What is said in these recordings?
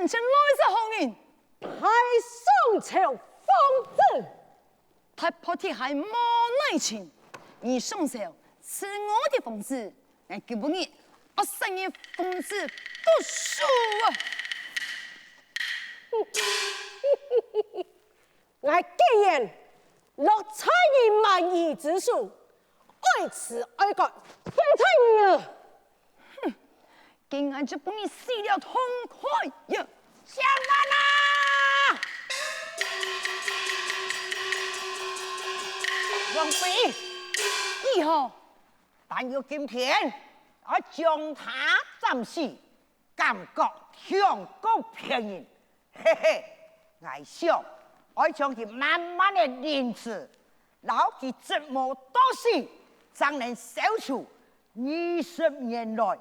真正来自红人，太宋朝疯子，他破铁还冇耐情，你宋朝是我的疯子，俺根本你我生你疯子读书啊！我既然落彩以万亿之数，爱此爱国，非彩你啊！今俺就帮你死了痛快呀！相反啊！王妃，以后但要今天，我将他斩死，感觉香港便宜，嘿嘿，我想我将其慢慢的凌迟，老其折磨多时，才能消除20年来。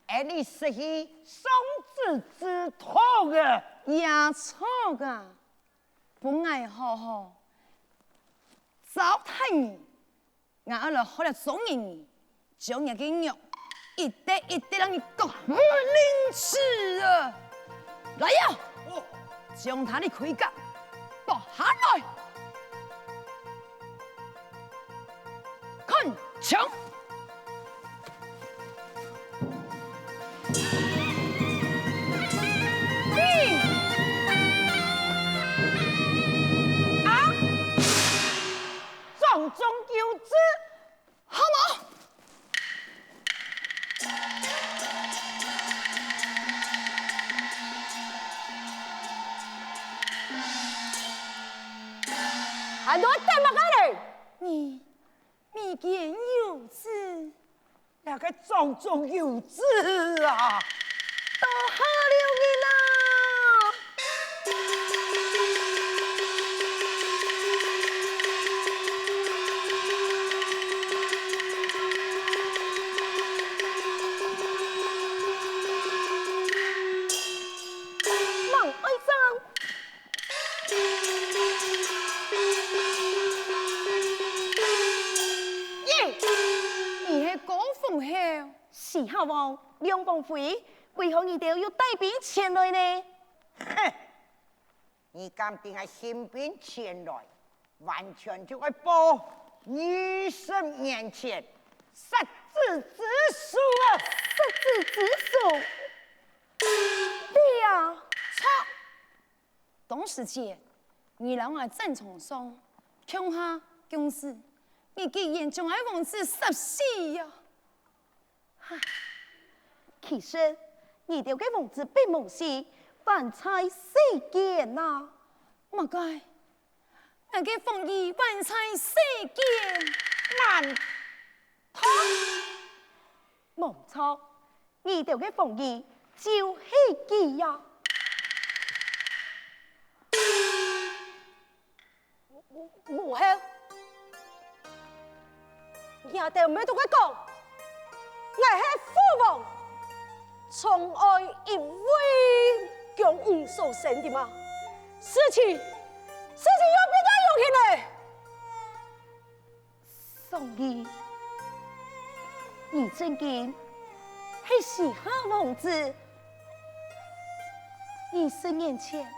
而你失去双子之痛啊！也错噶，不爱好好糟蹋你，俺二来好了中你，将你给肉一袋一袋让你搞不零吃啊！来呀，将他的盔甲剥下来，看枪。重中有之，好吗？还多等么个嘞？你未见有之，那个重中有之啊！都好了你啦。是下王梁王妃，为何你哋要带兵前来呢？哼！你敢定系新兵前来，完全就会报20年前失子之书啊！失子之书，对呀，错！董事姐，你让我正从上，穷下公司，你竟然将爱王子杀死呀！其实你哋嘅王子并冇事，凡猜事件呐。莫该，那个凤仪万猜事件，难逃。冇错，你哋嘅凤仪就是佢呀。冇係，人哋唔係同佢講。我是父王，宠爱一位强武所生的嘛，事情要比较有起来。宋义，你真经是时下王子，20年前，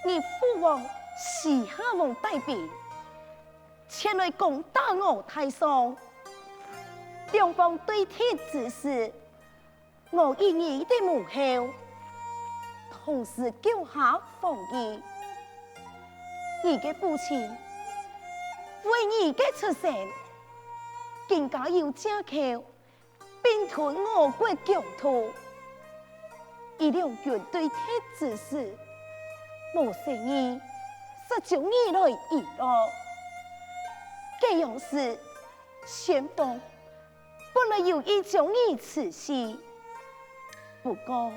你父王时下王带兵前来攻打我太宋。两方对天之时，我以你的母后，同时救下凤仪。你的父亲为你的出生，更加要加口并吞我国疆土。以两军对天之时，无生意19年来以来，这样是先锋。本来有意将你辞世，不过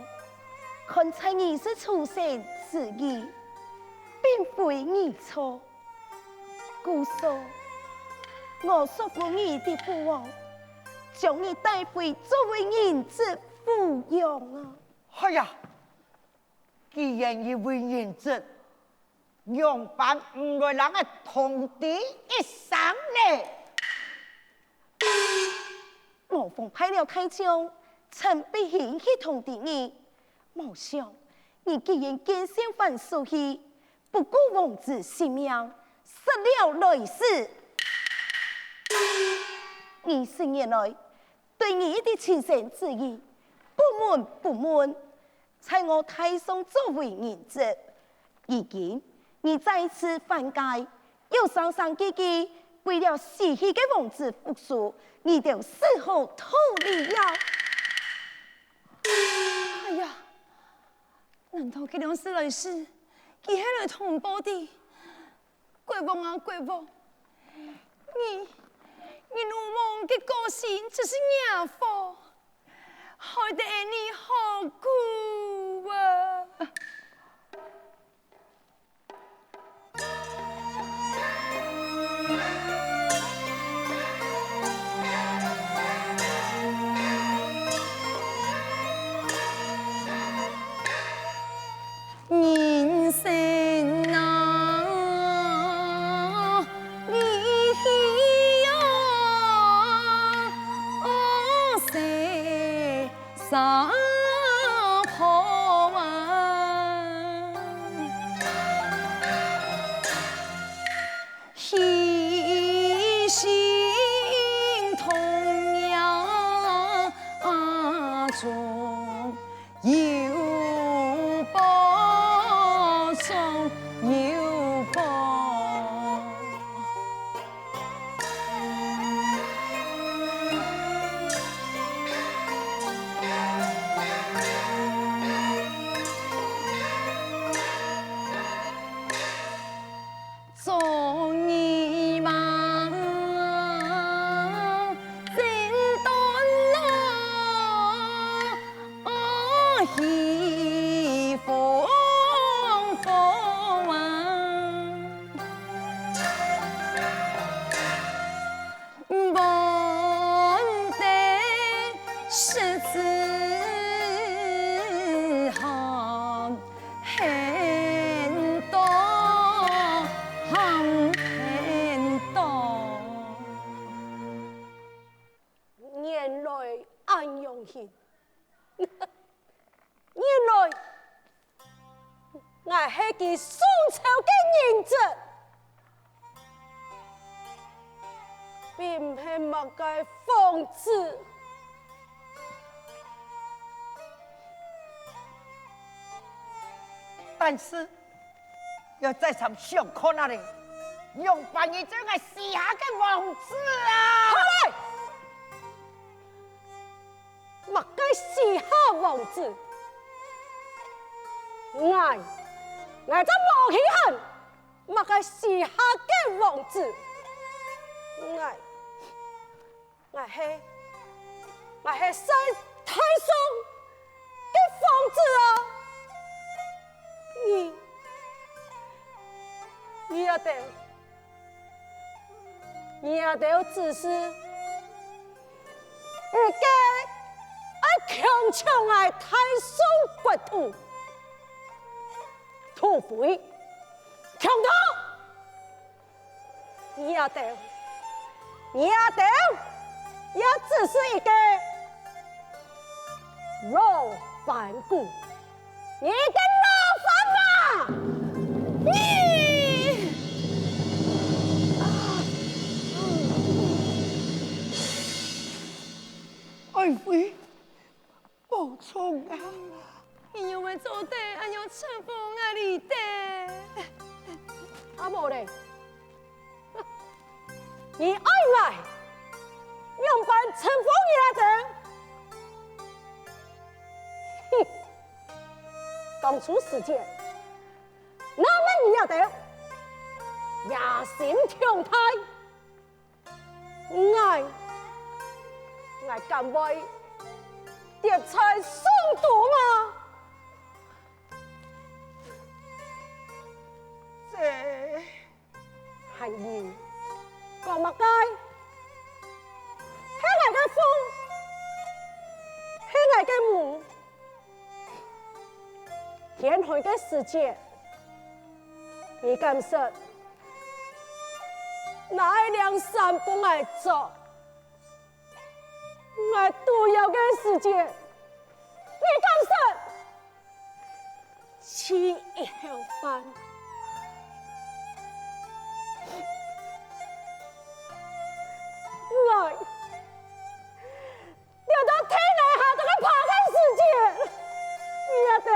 看在你是出生之意，并非你错。故说我说服你的父王，将你带回作为人质抚养啊！哎呀，既然一位人质，用办唔来人嘅同敌一生呢？我奉派了太将陈必兴去通知你，冇想，你既然坚信犯所希，不顾王子性命，失了雷氏。你10年来对你的亲生之意，不满，在我太上作为人质，如今你再次犯戒，又伤记记，为了死去的王子复仇，你就死后逃离了。哎呀，难道这两世来世，他还来同胞的？国王啊，国王，你鲁莽的个性就是野火，害得你好苦啊！人生啊，你呀，谁杀破啊？一心同样中有报中有报。众儿忙，正当那喜风风啊，望得狮子行很多。原来安用心，原来我是佢宋朝的人质，并唔係乜嘅瘋子。但是要在场上课那里，用扮演这个时下的王子啊！好嘞，乜嘅時下王子，我真無稀罕，乜嘅時下嘅王子，我係西太上嘅王子啊！你也得指示，而家愛強搶愛太上國土，土匪強盜，你也只是一個老反骨，一個老反嘛！爱妃，保重啊！你要为做对，还要乘风啊你的。阿无嘞，你爱我，用办乘风也得。哼，讲出时间，那么你也得野心强大，我敢为碟菜送毒吗？这汉语讲乜街？係我嘅風，係我嘅母，天海嘅世界，你敢說哪一輛山不愛走？我獨有嘅世界，你敢說吃一口饭。我要到天台下这个爬开世界，也得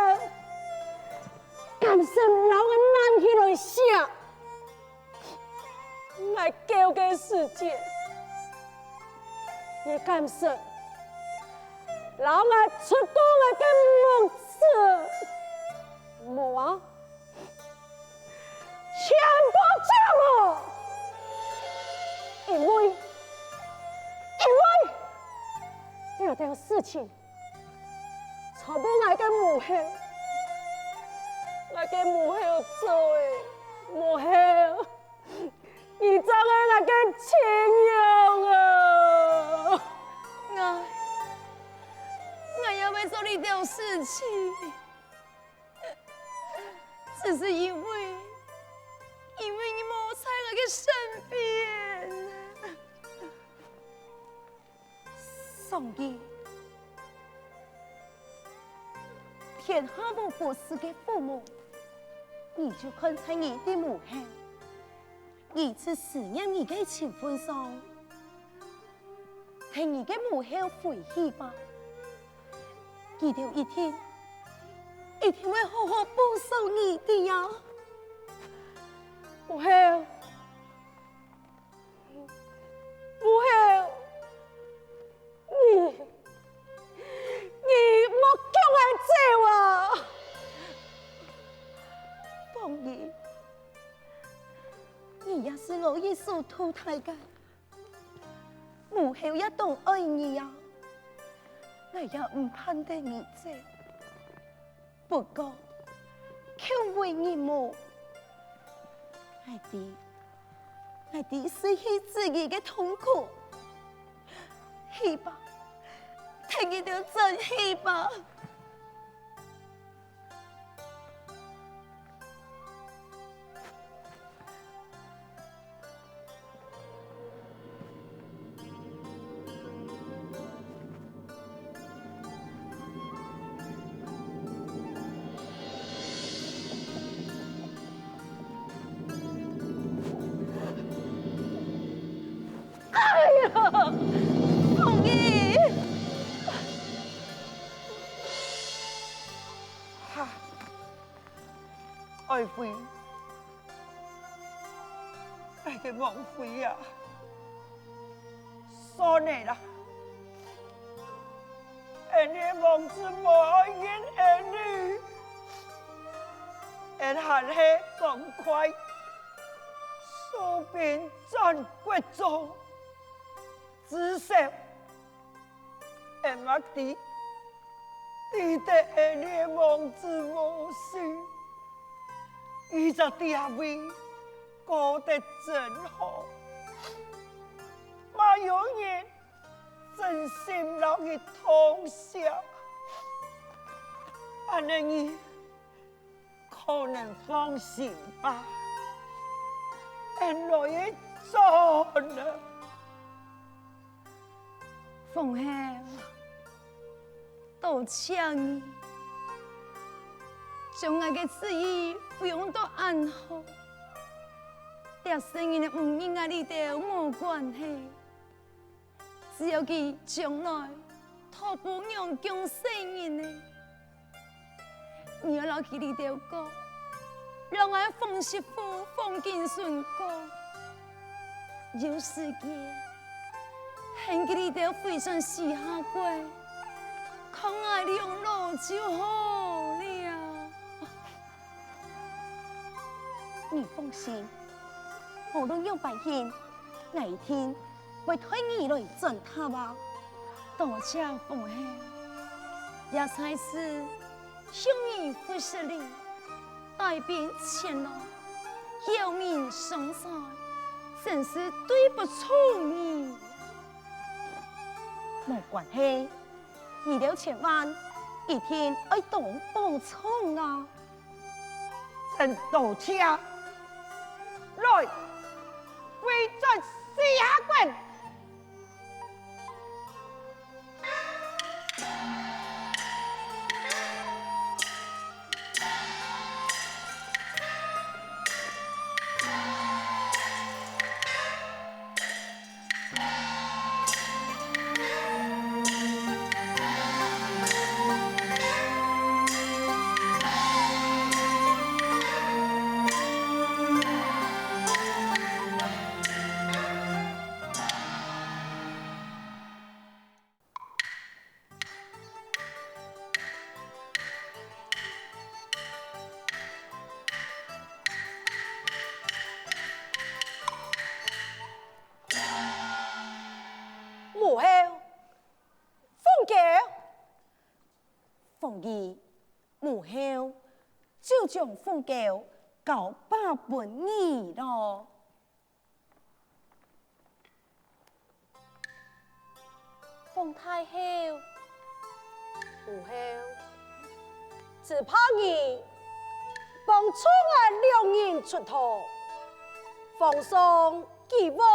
感受老个难起来写，来救个世界，也感受老个出宫的个梦想，无啊，全部借我，因为。有条事情，全部我嘅母后，我嘅母后做嘅，母后，你怎个那个亲娘啊？我也为做你条事情，只是因为你没在我嘅身边。上帝，天下无不是的父母，你就看在你的母后，你去思念你的情分上，替你的母后回去吧。记得一天会好好报仇你的呀，母后，母后。你莫叫我走啊！凤仪，你也是我一手投胎的，母后也懂爱你呀，我也唔盼得你走。不过，求为你母，我的失去自己的痛苦，去吧。听一条真戏吧。哎呀，凤仪！爱妃，爱个王妃啊，算你啦，俺的王子无爱见儿女，俺还是赶快收兵战国中，至少俺妈弟得俺的王子无事。伊在地下位过得真好，嘛有人真心让伊通宵，安尼你可能放心吧，俺落去做了。凤后，多谢你。将我的旨意不用到安好，这生意的唔应该你都无关系，只要佢将来托付阳江生意呢，你要留起你条歌，让我冯媳妇冯金顺歌，有时间喊佢你条非常时下过，看爱你用老就好了。你放心，无论有白天，哪一天会推你来整他吧。多谢凤后，也才是兄弟不是你，带兵前来，有命生财，真是对不住你。没关系，你了千万一天要懂补充啊！真道歉。来，归转四下棍。母后就将凤狗交把本你咯。凤太后，母后，只怕你帮出俺两人出头，奉上几位。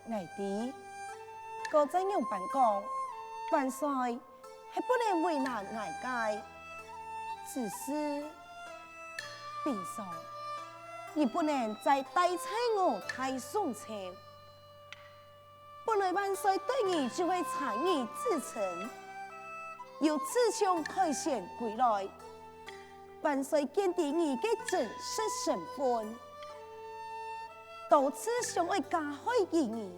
爱弟，哥怎样办讲？万岁还不能为难爱家，只是平常你不能再带菜我太送钱。本来万岁对你就会残你自成，由自从开县归来，万岁鉴定你的真实身份，多次想要加害你，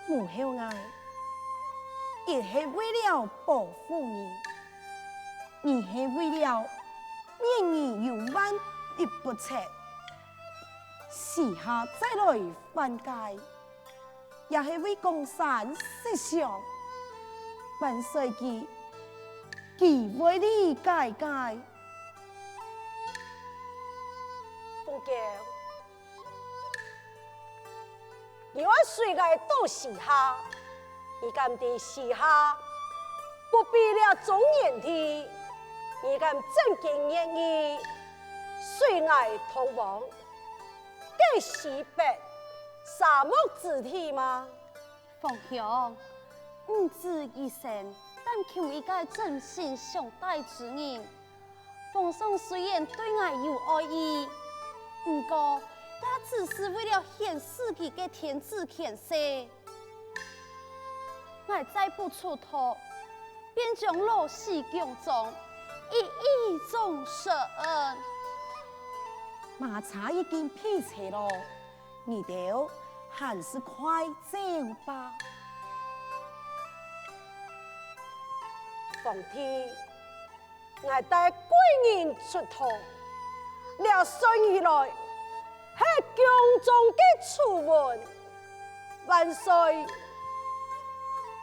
母后爱，也是为了保护你，也是为了免你有万一不测，时下再来犯戒。也是为江山设想，万岁佢为你解解。凤娇，你我虽然到时下，你敢在时下不必了忠言的，你敢正经言语，虽爱同亡，给西北沙漠之地吗？凤兄，唔止一生，但求一个真心相待之人。奉上虽然对我有爱意，不过他只是为了显示己嘅天子权势。我再不出头，便将老死宫中，一种赦恩。马茶已经劈柴了，你哋还是快走吧。奉天，我带贵人出头，了顺以来，系宫中的初闻，万岁，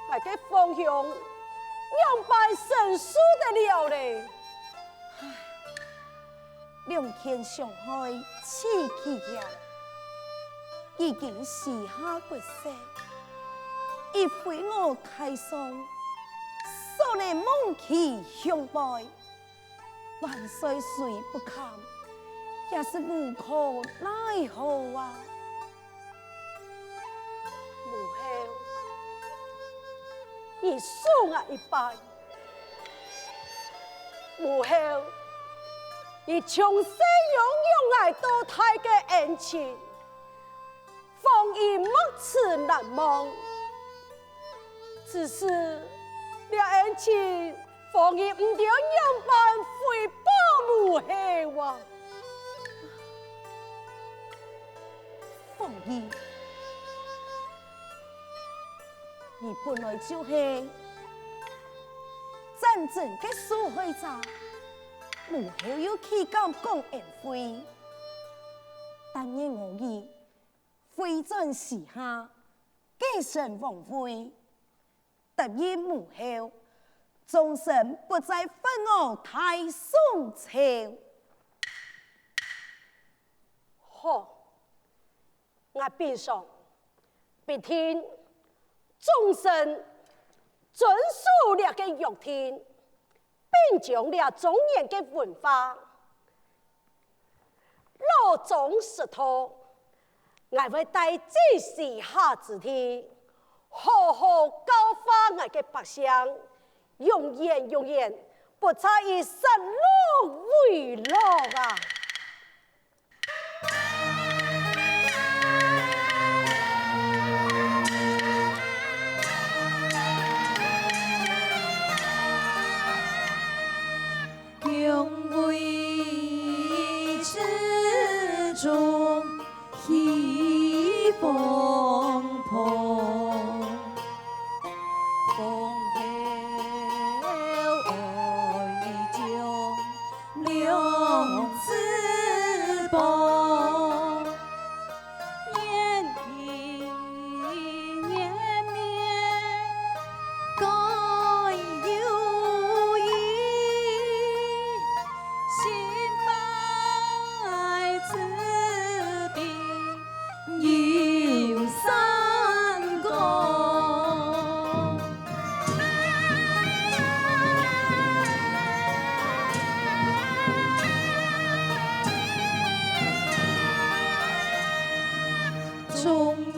我嘅方向两败神输得了嘞。两天上海起起家，已经时下决色，亦非我开送，所能梦其相败。万岁虽不堪，也是无可奈何啊！母后，你输我一败，母后。你从生拥有爱多太的恩情，奉以莫齿难忘。只是了恩情，奉以唔掉样办回报母后啊！凤仪，你本来就是真正的受害者。母后有气敢讲恩惠，但愿我意非战时下，继承王位，答应母后，终身不再分我太宋朝。好，我必上必听众生遵守了个约定。并将了中原的文化老中石头，我会带这时下之天，好好教化我的百姓，永远不再以杀戮为乐啊！永为之中希风蓬，风后爱将两翅膀，年年年绵该有意。中